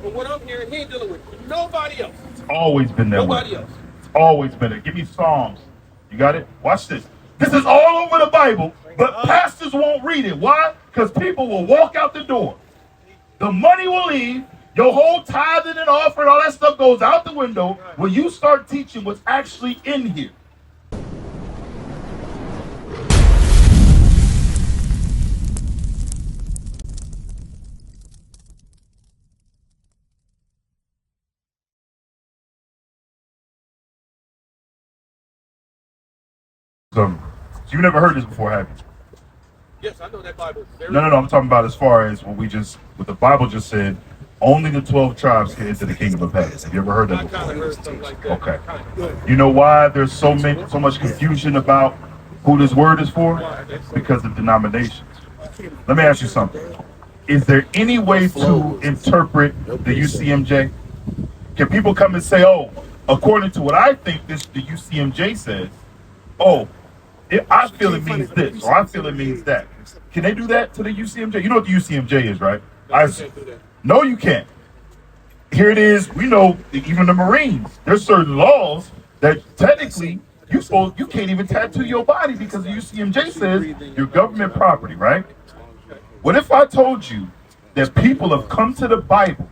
from what I'm hearing, he ain't dealing with nobody else. It's always been that Nobody way. else. It's always been it. Give me Psalms. You got it? Watch this. This is all over the Bible, but pastors won't read it. Why? Because people will walk out the door. The money will leave. Your whole tithing and offering, all that stuff goes out the window when you start teaching what's actually in here. So you never heard this before, have you? Yes, I know that Bible is very... No. I'm talking about as far as what the Bible just said. Only the 12 tribes can enter the kingdom of heaven. Have you ever heard that before? I kind of heard something like that. Okay. You know why there's so much confusion about who this word is for? Because of denominations. Let me ask you something. Is there any way to interpret the UCMJ? Can people come and say, oh, according to what I think the UCMJ says, oh, I feel it means this, or I feel it means that. Can they do that to the UCMJ? You know what the UCMJ is, right? No, you can't. Here it is. We know even the Marines, there's certain laws that technically you can't even tattoo your body because the UCMJ says you're government property, right? What if I told you that people have come to the Bible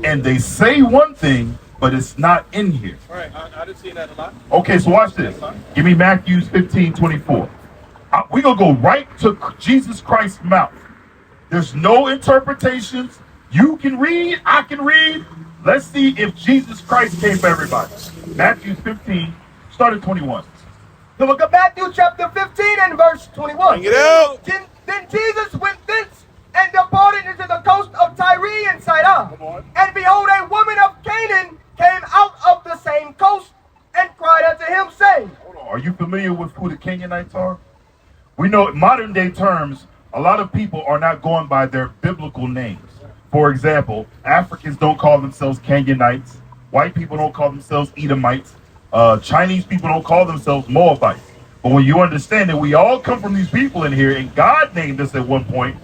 and they say one thing, but it's not in here? All right, I didn't see that a lot. Okay, so watch this. Give me Matthew 15:24. We're going to go right to Jesus Christ's mouth. There's no interpretations. You can read, I can read. Let's see if Jesus Christ came for everybody. Matthew 15, start at 21. The book of Matthew chapter 15 and verse 21. Bring it out. Then Jesus went thence and departed into the coast of Tyre and Sidon. And behold, a woman of Canaan came out of the same coast and cried unto him, saying... Hold on. Are you familiar with who the Canaanites are? We know in modern day terms, a lot of people are not going by their biblical names. For example, Africans don't call themselves Canaanites. White people don't call themselves Edomites. Chinese people don't call themselves Moabites. But when you understand that we all come from these people in here, and God named us at one point,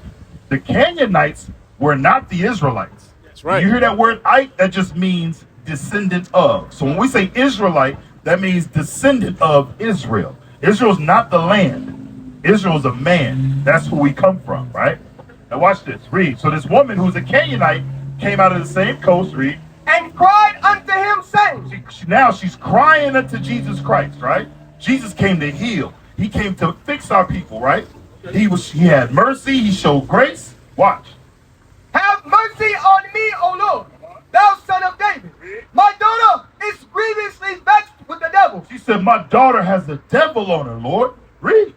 the Canaanites were not the Israelites. That's right. You hear that word "ite"? That just means descendant of. So when we say Israelite, that means descendant of Israel. Israel's not the land. Israel's a man. That's who we come from, right? Now watch this. Read. So this woman who's a Canaanite came out of the same coast. Read. And cried unto him, saying... Now she's crying unto Jesus Christ, right? Jesus came to heal. He came to fix our people, right? He had mercy. He showed grace. Watch. Have mercy on me, O Lord, thou son of David. My daughter is grievously vexed with the devil. She said, my daughter has a devil on her, Lord. Read.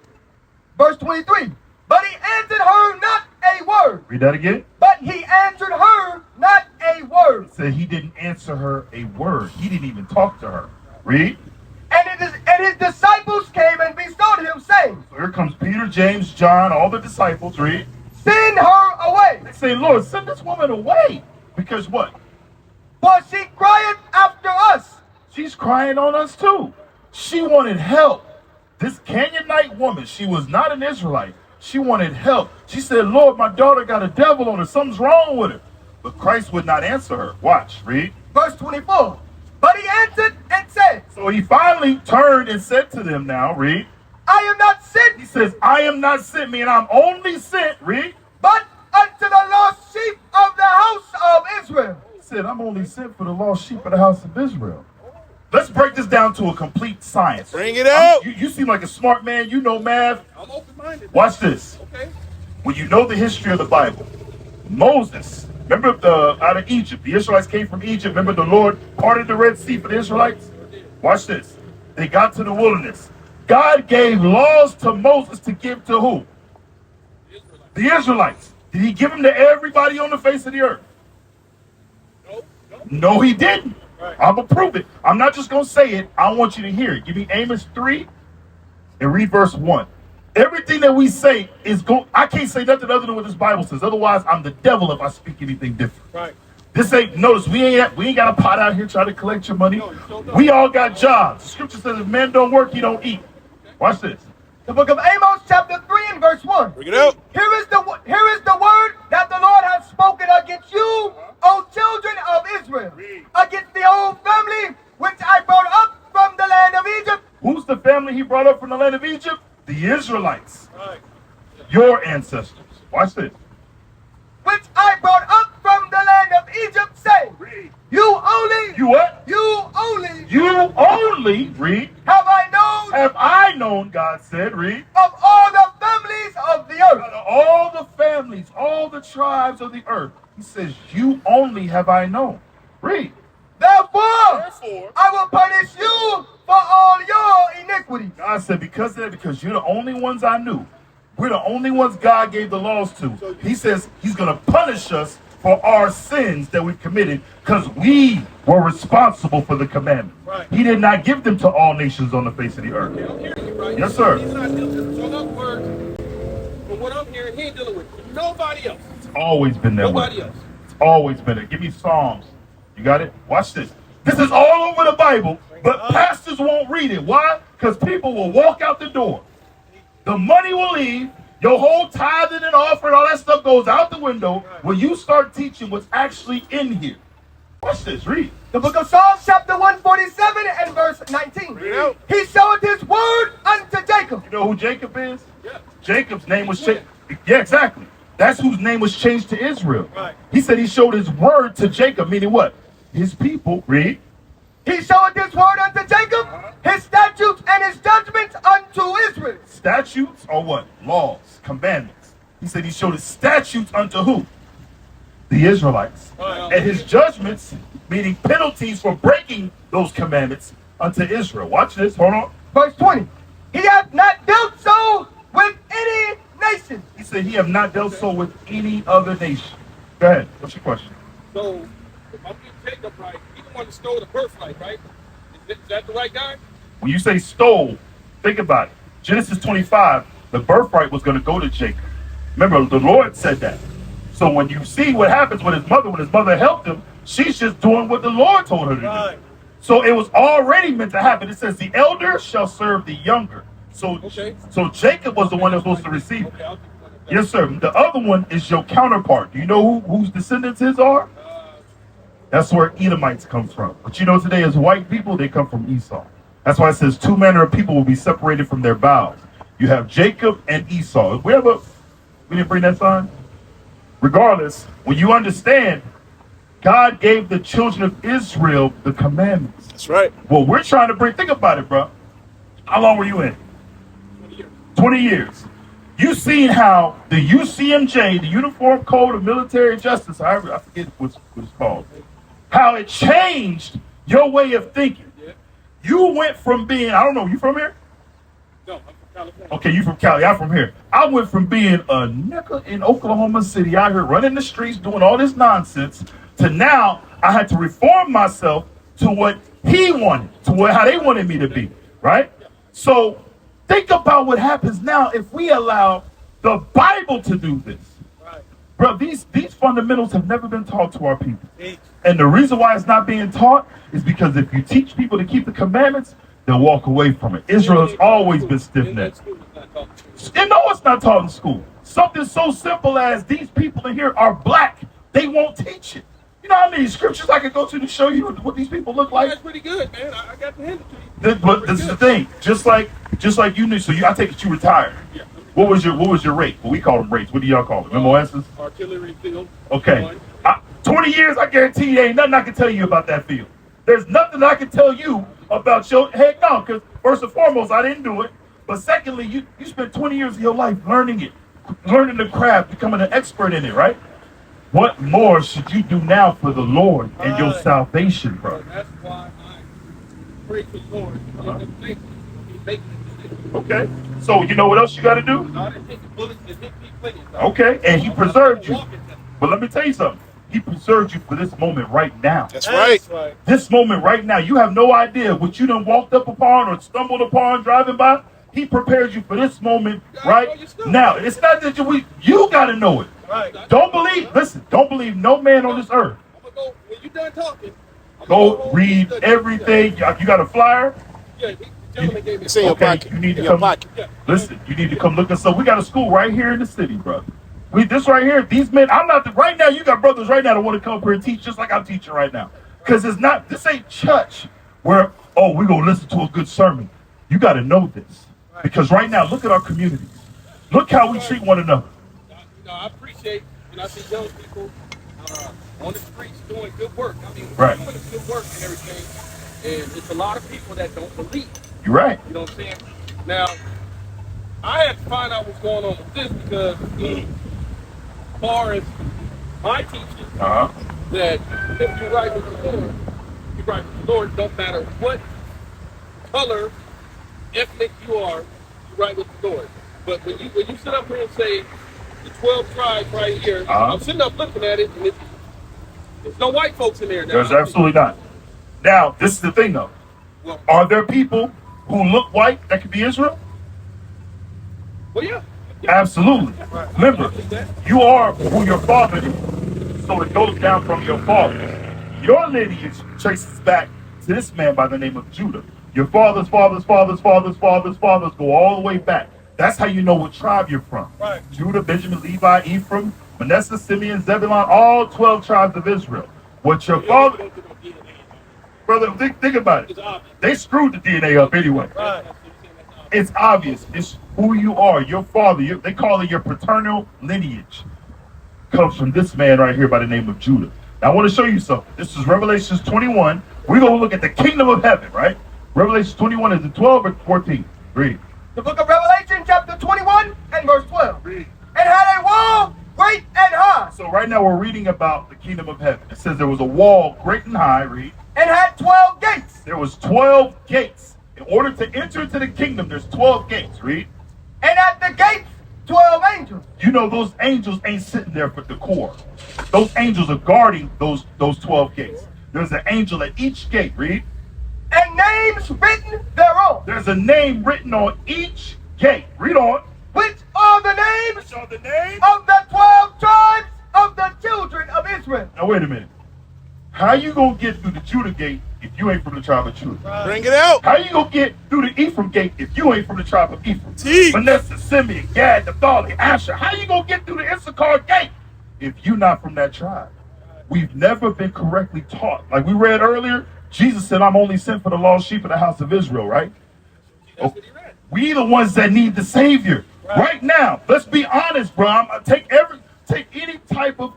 Verse 23. But he answered her not a word. Read that again. But he answered her not a word. It said he didn't answer her a word. He didn't even talk to her. Read. And his disciples came and besought him, saying... So here comes Peter, James, John, all the disciples. Read. Send her away. They say, Lord, send this woman away. Because what? For she crieth after us. She's crying on us too. She wanted help. This Canaanite woman, she was not an Israelite. She wanted help. She said, Lord, my daughter got a devil on her. Something's wrong with her. But Christ would not answer her. Watch, read. Verse 24. But he answered and said... So he finally turned and said to them now, read. I am not sent. He says, I am not sent, meaning I'm only sent, read. But unto the lost sheep of the house of Israel. He said, I'm only sent for the lost sheep of the house of Israel. Let's break this down to a complete science. Bring it out. You seem like a smart man. You know math. I'm open-minded. Watch this. Okay. When you know the history of the Bible, Moses, remember out of Egypt, the Israelites came from Egypt. Remember the Lord parted the Red Sea for the Israelites? Watch this. They got to the wilderness. God gave laws to Moses to give to who? The Israelites. Did he give them to everybody on the face of the earth? No, he didn't. Right. I'm going to prove it. I'm not just going to say it. I want you to hear it. Give me Amos 3 and read verse 1. Everything that we say is I can't say nothing other than what this Bible says. Otherwise, I'm the devil if I speak anything different. Right. This ain't, notice, we ain't got a pot out here trying to collect your money. We all got jobs. The scripture says if man don't work, he don't eat. Watch this. The book of Amos chapter 3 and verse 1. Bring it out. Here is the word that the Lord hath spoken against you, O children of he brought up from the land of Egypt? The Israelites, Right. your ancestors. Watch this. which I brought up from the land of Egypt, saying, You only, You what? you only You only, read, have I known have I known, God said, read, of all the families of the earth. out of all the families, all the tribes of the earth. He says, you only have I known. Read. Therefore, Therefore, I will punish you for all your iniquities. God said, because of that, because you're the only ones I knew. We're the only ones God gave the laws to. He says he's going to punish us for our sins that we've committed because we were responsible for the commandments. Right. He did not give them to all nations on the face of the earth. I'm hearing you, right? Yes, sir. He's not dealing. So in other words, from what I'm hearing, he ain't dealing with nobody else. It's always been that Nobody way. else. It's always been it. Give me Psalms. You got it? Watch this. This is all over the Bible, but pastors won't read it. Why? Because people will walk out the door. The money will leave. Your whole tithing and offering, all that stuff goes out the window when you start teaching what's actually in here. Watch this. Read. The book of Psalms, chapter 147 and verse 19. out. He showed his word unto Jacob. You know who Jacob is? Yeah. Jacob's name was changed. Yeah, exactly. That's whose name was changed to Israel. Right. He said he showed his word to Jacob, meaning what? His people. Read. He showed his word unto Jacob, his statutes and his judgments unto Israel. Statutes are what? Laws, commandments. He said he showed his statutes unto who? The Israelites. And his judgments, meaning penalties for breaking those commandments, unto Israel. Watch this. Hold on. Verse 20. He hath not dealt so with any nation. He said he have not dealt so with any other nation. Go ahead. What's your question? So, if I'm getting Jacob right, he the one that stole the birthright, right? Is that the right guy? When you say stole, think about it. Genesis 25, the birthright was going to go to Jacob. Remember, the Lord said that. So when you see what happens with his mother, when his mother helped him, she's just doing what the Lord told her to do. Right. So it was already meant to happen. It says the elder shall serve the younger. So, Okay. so Jacob was the one that was supposed to receive it. Okay, I'll keep going. Yes, sir. The other one is your counterpart. Do you know whose descendants his are? That's where Edomites come from. But you know today as white people, they come from Esau. That's why it says two manner of people will be separated from their bowels. You have Jacob and Esau. We didn't bring that sign? Regardless, when you understand, God gave the children of Israel the commandments. That's right. Well, we're trying to bring, think about it, bro. How long were you in? 20 years. You seen how the UCMJ, the Uniform Code of Military Justice, I forget what it's called, how it changed your way of thinking. Yeah. You went from being, I don't know, you from here? No, I'm from California. Okay, you from Cali, I'm from here. I went from being a nigga in Oklahoma City out here running the streets doing all this nonsense to now I had to reform myself to what he wanted, to how they wanted me to be, right? So think about what happens now if we allow the Bible to do this. Right. Bro, these fundamentals have never been taught to our people. Hey, And the reason why it's not being taught is because if you teach people to keep the commandments, they'll walk away from it. Israel has always been stiff-necked. And no, it's not taught in school. Something so simple as these people in here are black. They won't teach it. You know how many scriptures I could go to show you what these people look like? That's pretty good, man. I got to hand it to you. But this is the thing. Just like you knew. So I take it you retired. Yeah. What was your rate? Well, we call them rates. What do y'all call them? MOSs? Artillery field. Okay. One. 20 years, I guarantee you, there ain't nothing I can tell you about that field. There's nothing I can tell you about your, heck no, because first and foremost, I didn't do it. But secondly, you spent 20 years of your life learning it, learning the craft, becoming an expert in it, right? What more should you do now for the Lord and your salvation, bro? That's why I pray to the Lord. He's making it. Okay. So you know what else you got to do? God has hit the bullets and hit me plenty of times. Okay. And he preserved you. Walking them. But let me tell you something. He preserved you for this moment right now. That's right. This moment right now. You have no idea what you done walked up upon or stumbled upon driving by. He prepared you for this moment right now. It's not that you got to know it. Right. Don't believe no man on this earth. I'm gonna go, when you're done talking, I'm gonna Go home read and study everything. You got a flyer? Yeah, the gentleman gave me It's in your Okay, pocket. you need to In your come. pocket. Yeah. Listen, you need to come look us up. We got a school right here in the city, bro. This right here, these men, right now, you got brothers right now that want to come up here and teach just like I'm teaching right now. Because this ain't church where, we're going to listen to a good sermon. You got to know this. Because right now, look at our communities. Look how we treat one another. I appreciate when I see young people on the streets doing good work. I mean, Right. doing good work and everything. And it's a lot of people that don't believe. You're right. You know what I'm saying? Now, I had to find out what's going on with this because as far as my teaching, that if you're right with the Lord, you're right with the Lord, don't matter what color, ethnic you are, you're right with the Lord. But when you sit up here and say the 12 tribes right here, I'm sitting up looking at it, and there's no white folks in there now. There's absolutely not. Now, this is the thing though. Well, Are there people who look white that could be Israel? well, yeah. Absolutely. Remember, you are who your father is. So it goes down from your father. Your lineage traces back to this man by the name of Judah. Your fathers go all the way back. That's how you know what tribe you're from. Right. Judah, Benjamin, Levi, Ephraim, Manasseh, Simeon, Zebulun, all 12 tribes of Israel. What your father... Brother, think about it. They screwed the DNA up anyway. Right. It's obvious. It's who you are. Your father, they call it your paternal lineage, comes from this man right here by the name of Judah. Now, I want to show you something. This is Revelation 21. We're going to look at the kingdom of heaven, right? Revelation 21, is it 12 or 14? Read. The book of Revelation, chapter 21 and verse 12. Read. And had a wall great and high, So right now we're reading about the kingdom of heaven. It says there was a wall great and high, read. and had 12 gates. There was 12 gates. In order to enter into the kingdom, there's 12 gates, read. And at the gates 12 angels. You know those angels ain't sitting there for decor. Those angels are guarding those 12 gates. There's an angel at each gate, read. And names written thereon. There's a name written on each gate. Read on. Which are the names Which are the names of the 12 tribes of the children of Israel. Now wait a minute. How you gonna get through the Judah gate if you ain't from the tribe of Judah? Bring it out. How you gonna get through the Ephraim gate if you ain't from the tribe of Ephraim? Teach. Manasseh, Simeon, Gad, Naphtali, Asher. How you gonna get through the Issachar gate if you not from that tribe? We've never been correctly taught. Like we read earlier, Jesus said, "I'm only sent for the lost sheep of the house of Israel." Right? That's what he read. We the ones that need the Savior right now. Let's be honest, bro. Take any type of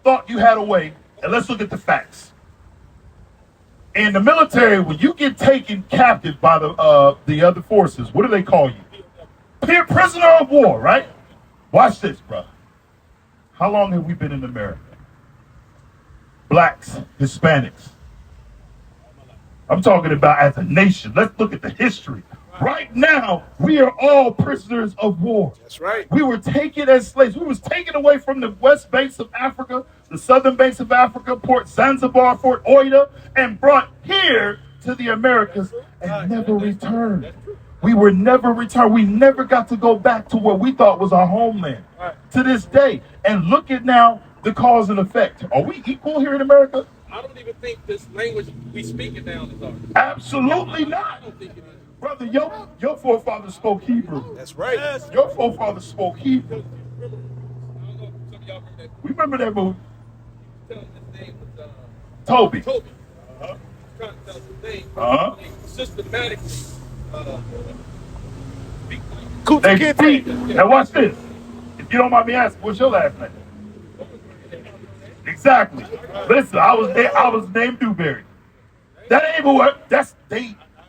thought you had away, and let's look at the facts. In the military, when you get taken captive by the other forces, what do they call you? Prisoner of war, right? Watch this, bro. How long have we been in America? Blacks, Hispanics. I'm talking about as a nation. Let's look at the history. Right now, we are all prisoners of war. That's right. We were taken as slaves. We was taken away from the west banks of Africa, the southern banks of Africa, Port Zanzibar, Fort Oida, and brought here to the Americas and never returned. We were never returned. We never got to go back to what we thought was our homeland to this day. And look at now the cause and effect. Are we equal here in America? I don't even think this language we speak it down is ours. Absolutely I not. don't think it is. Brother, your forefathers spoke Hebrew. That's right. Your forefathers spoke Hebrew. I don't know if some of y'all remember that. We remember that movie. Tell him his name was Toby. Toby. Trying to tell us his name. They systematically speak like They beat. Now watch this. If you don't mind me asking, what's your last name? Exactly. Listen, I was named Dewberry. That ain't what.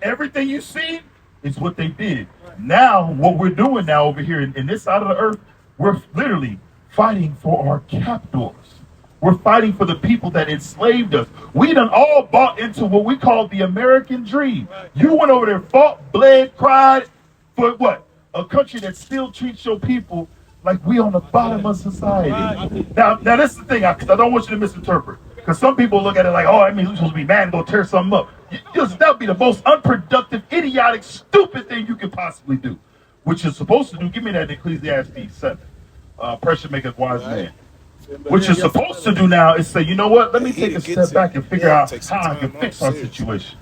Everything you see is what they did. Now, what we're doing now over here in this side of the earth, we're literally fighting for our captors. We're fighting for the people that enslaved us. We done all bought into what we call the American dream. You went over there, fought, bled, cried for what? A country that still treats your people like we on the bottom of society. Now this is the thing, because I don't want you to misinterpret. Because some people look at it like, oh, that means we're supposed to be mad and go tear something up. That would be the most unproductive, idiotic, stupid thing you could possibly do. What you're supposed to do, give me that Ecclesiastes 7. Pressure maketh wise man. What you're supposed to do now is say, you know what, let me take a step back and figure out how I can fix our situation.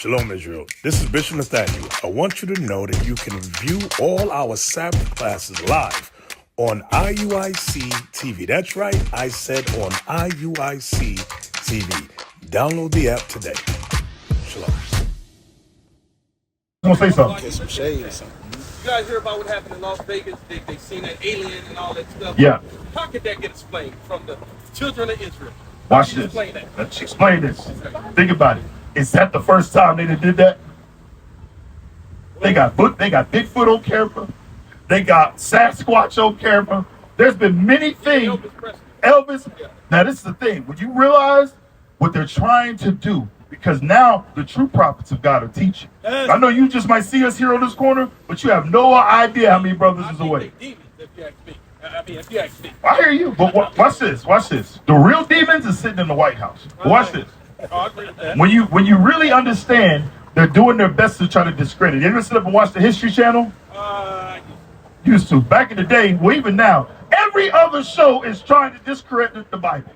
Shalom, Israel. This is Bishop Nathaniel. I want you to know that you can view all our Sabbath classes live on IUIC TV. That's right, I said on IUIC TV. Download the app today. Shalom. I'm gonna say something. Get some shade or something. You guys hear about what happened in Las Vegas? They seen that alien and all that stuff. Yeah. How could that get explained from the children of Israel? Watch this. Explain that. Let's explain this. Think about it. Is that the first time they did that? They got Bigfoot on camera. They got Sasquatch on camera. There's been many things. Elvis. Now this is the thing. When you realize what they're trying to do, because now the true prophets of God are teaching. I know you just might see us here on this corner, but you have no idea how many brothers is away. If you ask me. I hear you, but watch this. Watch this. The real demons is sitting in the White House. Watch this. I agree with that. When you really understand, they're doing their best to try to discredit. You ever sit up and watch the History Channel? Used to. Back in the day, well, even now, every other show is trying to discredit the Bible.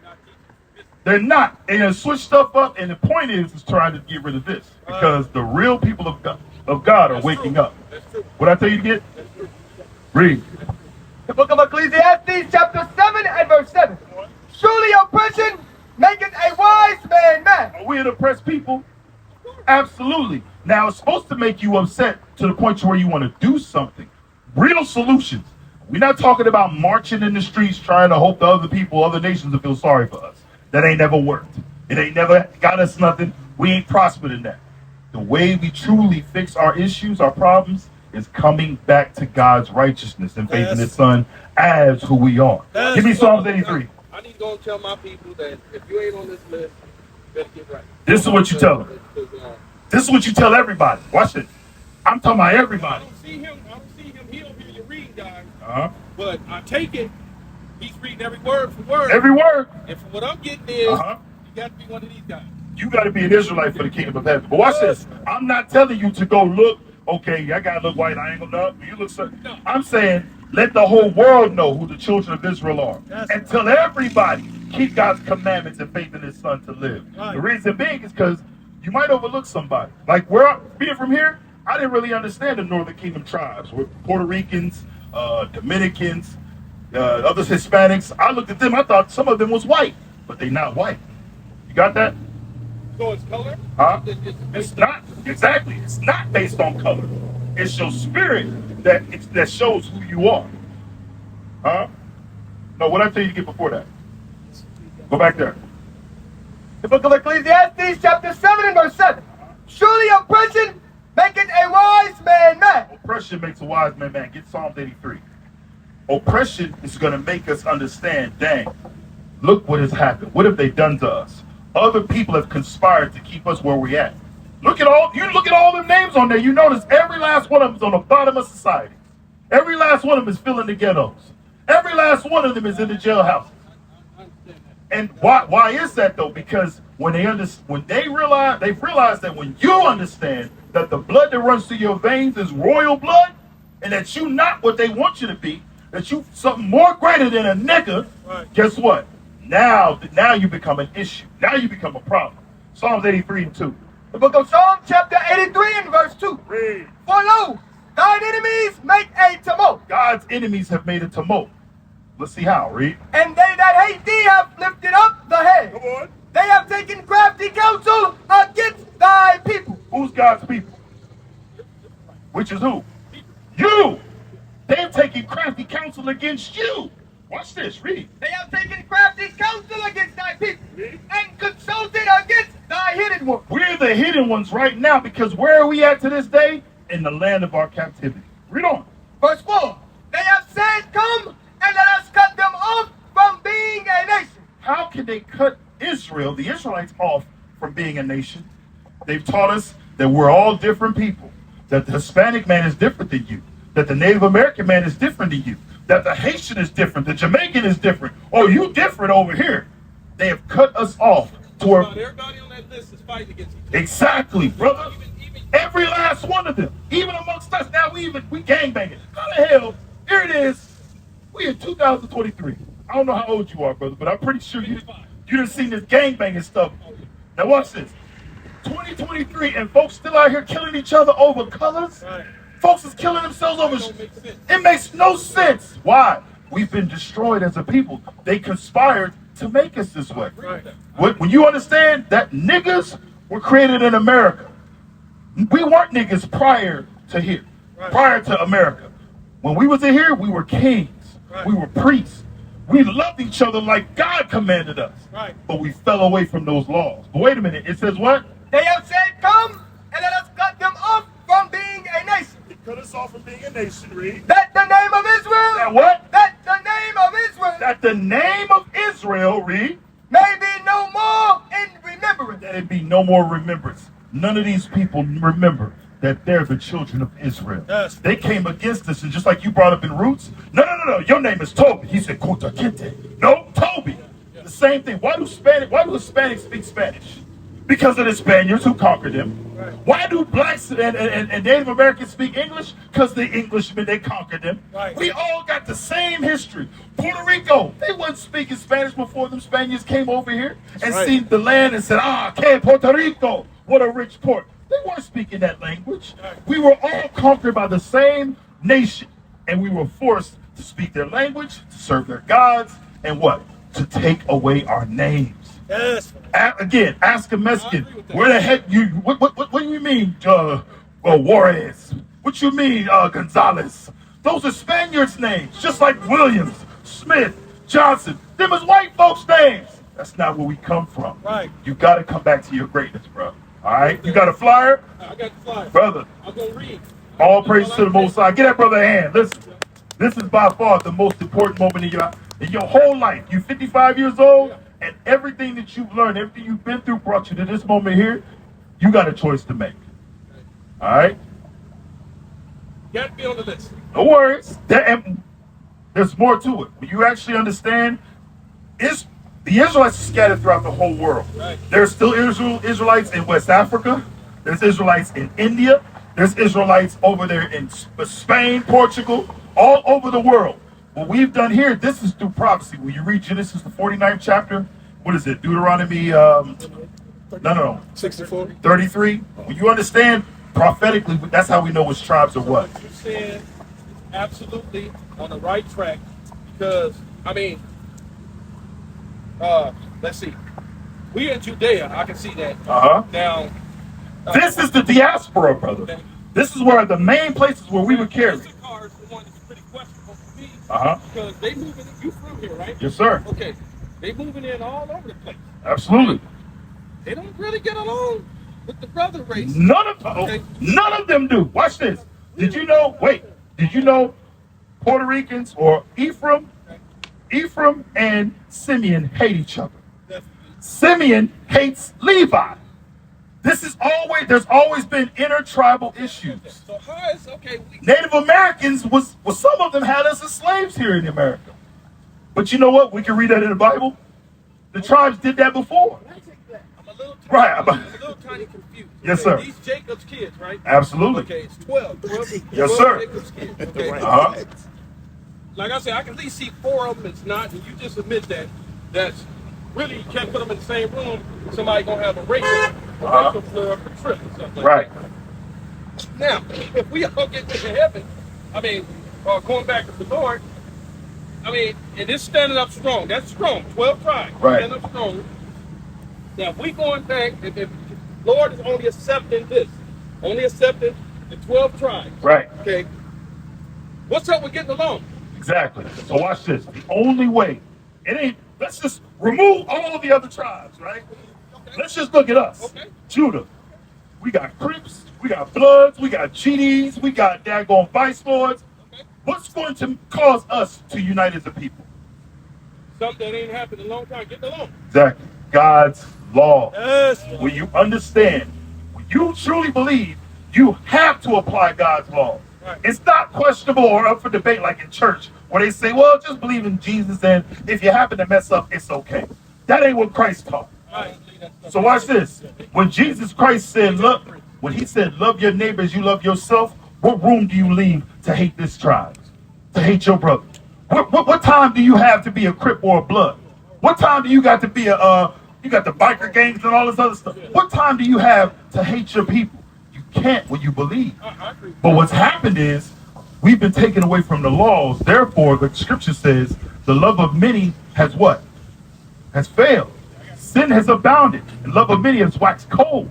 They're not. They're going to switch stuff up, and the point is trying to get rid of this. Because the real people of God are waking up. What I tell you to get? Read. The book of Ecclesiastes, chapter 7 and verse 7. Surely oppression maketh a wise man mad. Are we an oppressed people? Absolutely. Now, it's supposed to make you upset to the point to where you want to do something. Real solutions. We're not talking about marching in the streets trying to hope the other people, other nations will feel sorry for us. That ain't never worked. It ain't never got us nothing. We ain't prospered in that. The way we truly fix our issues, our problems, is coming back to God's righteousness and faith in His Son as who we are. Give me Psalms 83. I need to go and tell my people that if you ain't on this list, you better get right. This is what you tell them. This is what you tell everybody. Watch it. I'm talking about I everybody. don't see him. He over here, you reading guy. Uh-huh. But I take it, he's reading every word for word. Every word. And from what I'm getting is, you got to be one of these guys. You got to be an Israelite for the kingdom of heaven. But watch this. I'm not telling you to go look. Okay, I got to look white. I ain't going to look. You look certain. No. I'm saying let the whole world know who the children of Israel are. And tell everybody keep God's commandments and faith in His Son to live. Right. The reason being is because you might overlook somebody. Like being from here, I didn't really understand the Northern Kingdom tribes. We're Puerto Ricans, Dominicans, others Hispanics. I looked at them. I thought some of them was white, but they not white. You got that? So it's color? Huh? It's not. Exactly. It's not based on color. It's your spirit that shows who you are. Huh? No, what I tell you to get before that? Go back there. The book of Ecclesiastes, chapter 7 and verse 7. Surely oppression maketh a wise man mad. Oppression makes a wise man mad. Get Psalms 83. Oppression is going to make us understand, dang, look what has happened. What have they done to us? Other people have conspired to keep us where we're at. Look at all them names on there. You notice every last one of them is on the bottom of society. Every last one of them is filling the ghettos. Every last one of them is in the jailhouses. And why is that though? Because when they've realized that when you understand that the blood that runs through your veins is royal blood, and that you not what they want you to be, that you something more greater than a nigga, right. Guess what? Now you become an issue. Now you become a problem. Psalms 83 and 2. The book of Psalms, chapter 83 and verse 2. Read. For lo, thine enemies make a tumult. God's enemies have made a tumult. Let's see how. Read. And they that hate thee have lifted up the head. Come on. They have taken crafty counsel against thy people. Who's God's people? Which is who? You. They've taken crafty counsel against you. Watch this. Read. They have taken crafty counsel against thy people. Read. And consulted against thy hidden ones. We're the hidden ones right now because where are we at to this day? In the land of our captivity. Read on. Verse 4. They have said, come and let us cut them off from being a nation. How can they cut Israel, the Israelites, off from being a nation? They've taught us that we're all different people. That the Hispanic man is different than you. That the Native American man is different than you. That the Haitian is different. The Jamaican is different. Oh, you different over here. They have cut us off to where... Everybody on that list is fighting against each other. Exactly, brother. Every last one of them. Even amongst us. Now we gangbanging. How the hell? Here it is. We in 2023. I don't know how old you are, brother, but I'm pretty sure you done seen this gangbanging stuff. Now watch this. 2023 and folks still out here killing each other over colors. Right. Folks is killing themselves over. That don't make sense. It makes no sense. Why? We've been destroyed as a people. They conspired to make us this way. Right. When you understand that niggas were created in America, we weren't niggas prior to here, prior to America. When we was in here, we were kings. We were priests. We loved each other like God commanded us. Right. But we fell away from those laws. But wait a minute, it says what? They have said, come and let us cut them off from being a nation. He cut us off from being a nation, read. That the name of Israel. That what? That the name of Israel. That the name of Israel, read. May be no more in remembrance. That it be no more remembrance. None of these people remember that they're the children of Israel. Yes. They came against us, and just like you brought up in Roots, no, your name is Toby. He said, Kota Kente. No, Toby. The same thing. Why do Hispanics speak Spanish? Because of the Spaniards who conquered them. Why do blacks and Native Americans speak English? Because the Englishmen, they conquered them. Right. We all got the same history. Puerto Rico, they wasn't speaking Spanish before them Spaniards came over here and seen the land and said, que Puerto Rico, what a rich port. They weren't speaking that language. We were all conquered by the same nation, and we were forced to speak their language, to serve their gods, and what? To take away our names. Yes. Again, ask a Mexican, where the heck you, what do you mean, Juarez? What you mean, Gonzalez? Those are Spaniards' names, just like Williams, Smith, Johnson. Them is white folks' names. That's not where we come from. Right. You got to come back to your greatness, bro. All right? You got a flyer? I got the flyer. Brother, I'm going to read. all praise to the Most High. Get that brother a hand. Listen, this is by far the most important moment in your whole life. You're 55 years old, and everything that you've learned, everything you've been through brought you to this moment here. You got a choice to make. All right? Got to be on the list. No worries. There's more to it. When you actually understand, the Israelites are scattered throughout the whole world. Right. There's still Israelites in West Africa. There's Israelites in India. There's Israelites over there in Spain, Portugal, all over the world. What we've done here, this is through prophecy. When you read Genesis, the 49th chapter, what is it? Deuteronomy, 64. 33. When you understand prophetically, that's how we know which tribes are what. You're saying absolutely on the right track because, I mean, let's see. We in Judea, I can see that. Now, This is the diaspora, brother. This is where the main places where we would carry. Issachar is the one that's pretty questionable for me because they moving in. You from here, right? Yes, sir. Okay. They moving in all over the place. Absolutely. They don't really get along with the brother race. None of them do. Watch this. Did you know Puerto Ricans or Ephraim and Simeon hate each other? Simeon hates Levi. There's always been intertribal issues. So how is Native Americans some of them had us as slaves here in America. But you know what? We can read that in the Bible. The tribes did that before. I'm a little tiny confused. Yes, sir. These Jacob's kids, right? Absolutely. Okay, it's 12. 12 Yes, sir. Jacob's kids. Okay. Like I said, I can at least see 4 of them. It's not, and you just admit that. That's really, you can't put them in the same room. Somebody gonna have a racial flare for trip or something like that. Now, if we all get to heaven, I mean, going back to the Lord, I mean, and it's standing up strong. That's strong. 12 tribes. Right. Standing up strong. Now, if we going back, if Lord is only accepting this, only accepting the 12 tribes. Right. Okay. What's up with getting along? Exactly. So watch this. The only way, let's just remove all the other tribes, right? Okay. Let's just look at us. Okay. Judah. We got Crips, we got Bloods, we got GDs, we got daggone Vice Lords. Okay. What's going to cause us to unite as a people? Something that ain't happened in a long time. Getting along. Exactly. God's law. Yes. When you understand, when you truly believe, you have to apply God's law. Right. It's not questionable or up for debate like in church where they say, well, just believe in Jesus and if you happen to mess up, it's okay. That ain't what Christ taught. Right. So watch this. When Jesus Christ said, when he said, love your neighbors, you love yourself, what room do you leave to hate this tribe? To hate your brother? What time do you have to be a Crip or a Blood? What time do you got to be you got the biker gangs and all this other stuff? What time do you have to hate your people? You can't when you believe. I agree. But what's happened is We've been taken away from the laws. Therefore, the scripture says the love of many has what? Has failed. Sin has abounded. And love of many has waxed cold.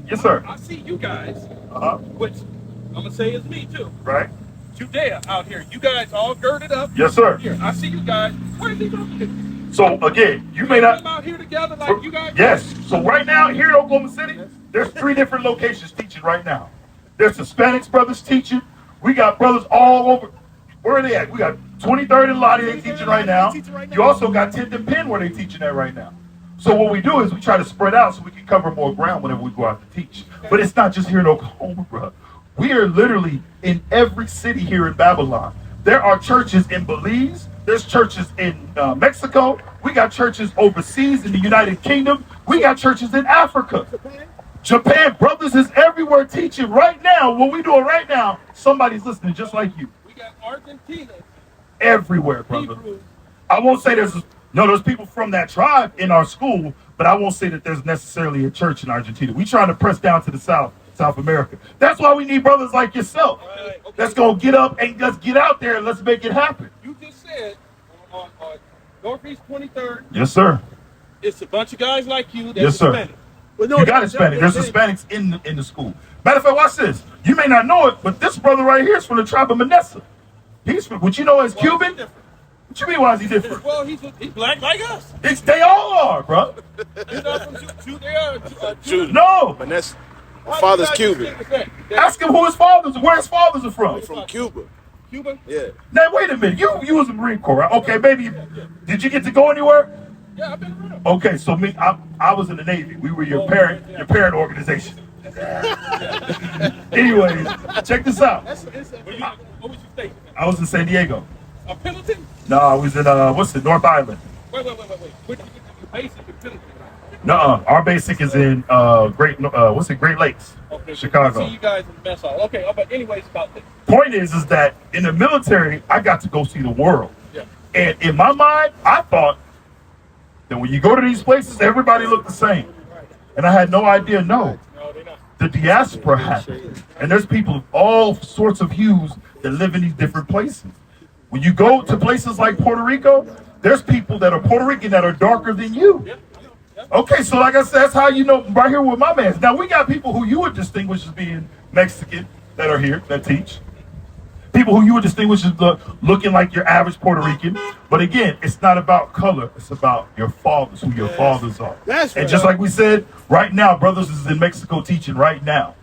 Yes, sir. I see you guys, Uh-huh. which I'm going to say is me too. Right? Judea out here. You guys all girded up. Yes, sir. Here, I see you guys. Where's he going? So again, you may Come not. out here together like you guys. Yes. So right now here in Oklahoma City, there's 3 different locations teaching right now. There's Hispanics brothers teaching. We got brothers all over. Where are they at? We got 23rd and Lottie, they teaching right now. You also got 10th and Penn where they teaching at right now. So what we do is we try to spread out so we can cover more ground whenever we go out to teach. But it's not just here in Oklahoma, bro. We are literally in every city here in Babylon. There are churches in Belize. There's churches in Mexico. We got churches overseas in the United Kingdom. We got churches in Africa. Japan, brothers is everywhere teaching right now. What we doing right now, somebody's listening just like you. We got Argentina. Everywhere, brother. Hebrew. I won't say there's people from that tribe in our school, but I won't say that there's necessarily a church in Argentina. We trying to press down to the South America. That's why we need brothers like yourself. Right, okay. That's gonna get up and let's get out there and let's make it happen. You just said on Northeast 23rd, Yes, sir. it's a bunch of guys like you that's Yes, sir. Hispanic. Well, no, You got Hispanic. There's Hispanics in the school. Matter of fact, watch this. You may not know it, but this brother right here is from the tribe of Manasseh. He's from what you know as Cuban. What you mean? Why is he different? Well, he's black like us. They all are, bro. He's not from Judea. No. Vanessa, Why father's do you guys Cuban. think that? Ask him who his fathers, where his fathers are from. From Cuba. Cuban? Yeah. Now wait a minute. You was a Marine Corps, right? Okay, baby. Did you get to go anywhere? Yeah, I've been around. Okay, so I was in the Navy. We were your parent organization. Anyways, check this out. What was your state? I was in San Diego. Pendleton? No, I was in North Island. Wait. Where did you get your basic in Pendleton? Nuh-uh. Our basic is in Great Lakes, Okay, Chicago. I see you guys in the mess hall. Okay, but anyways about this. Point is that in the military, I got to go see the world. Yeah. And in my mind, I thought that when you go to these places, everybody looked the same. And I had no idea, no. No, they're not. The diaspora happened. And there's people of all sorts of hues that live in these different places. When you go to places like Puerto Rico, there's people that are Puerto Rican that are darker than you. Yeah, I know. Yeah. Okay, so like I said, that's how you know right here with my man. Now we got people who you would distinguish as being Mexican that are here that teach. People who you would distinguish as looking like your average Puerto Rican. But again, it's not about color. It's about your fathers, who your fathers are. That's And right. just like we said, right now, brothers is in Mexico teaching right now.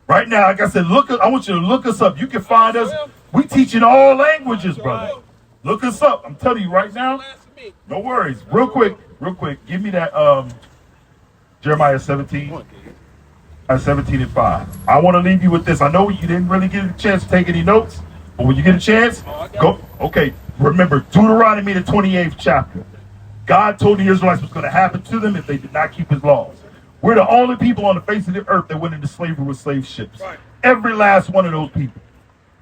Right now, like I said, I want you to look us up. You can find us. We teaching all languages, brother. Look us up. I'm telling you right now. Last of me. No worries. Real quick. Give me that Jeremiah 17. 17:5. I want to leave you with this. I know you didn't really get a chance to take any notes, but when you get a chance, go. Okay. Remember Deuteronomy the 28th chapter. God told the Israelites what's going to happen to them if they did not keep his laws. We're the only people on the face of the earth that went into slavery with slave ships. Right. Every last one of those people.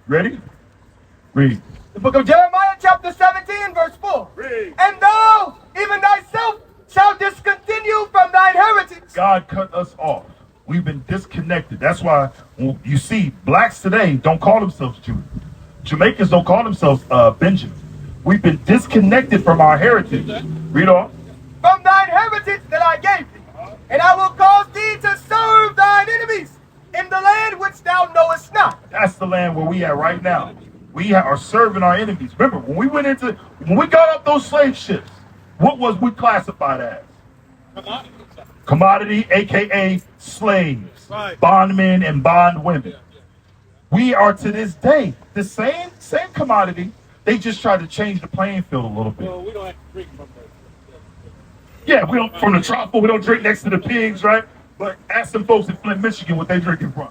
Ready? Read. The book of Jeremiah, chapter 17, verse 4. Read. And thou, even thyself, shalt discontinue from thine heritage. God cut us off. We've been disconnected. That's why you see blacks today don't call themselves Jews. Jamaicans don't call themselves Benjamin. We've been disconnected from our heritage. Read on. From thine heritage that I gave thee. And I will cause thee to serve thine enemies in the land which thou knowest not. That's the land where we at right now. We are serving our enemies. Remember, when we got up those slave ships, what was we classified as? Commodity, aka slaves, Right. bondmen and bondwomen. We are to this day the same commodity. They just tried to change the playing field a little bit. Well, we don't have to drink from there. Yeah, we don't from the tropical. We don't drink next to the pigs, right? But ask some folks in Flint, Michigan, what they drinking from.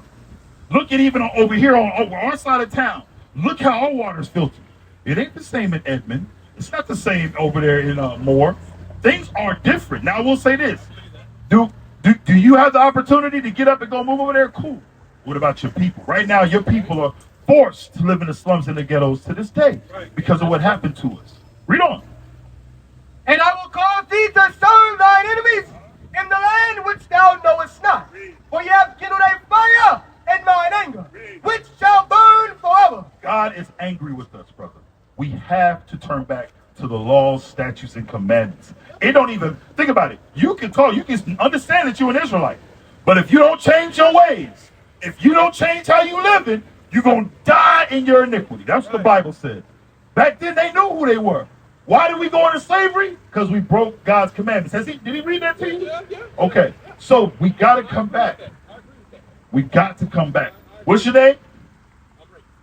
Look at even over here over our side of town. Look how our water's filtered. It ain't the same in Edmond. It's not the same over there in Moore. Things are different. Now I will say this: do you have the opportunity to get up and go move over there? Cool. What about your people? Right now, your people are forced to live in the slums and the ghettos to this day because of what happened to us. Read on. And I will cause thee to serve thine enemies in the land which thou knowest not. For ye have kindled a fire in mine anger, which shall burn forever. brother. God is angry with us, brother. We have to turn back to the laws, statutes, and commandments. It don't even, think about it. You can talk, you can understand that you're an Israelite. But if you don't change your ways, if you don't change how you live it, you're going to die in your iniquity. That's what the Bible said. Back then, they knew who they were. Why did we go into slavery? Because we broke God's commandments. Did he read that to you? Okay. So we got to come back. We got to come back. What's your name?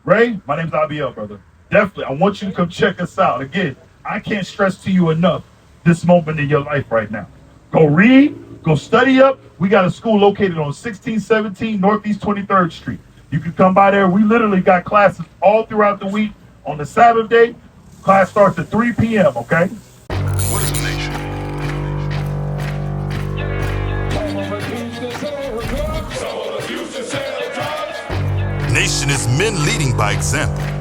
Ray? My name's IBL, brother. Definitely. I want you to come check us out. Again, I can't stress to you enough this moment in your life right now. Go read. Go study up. We got a school located on 1617 Northeast 23rd Street. You can come by there. We literally got classes all throughout the week. On the Sabbath day, class starts at 3 p.m., okay? What is the nation? Nation is men leading by example.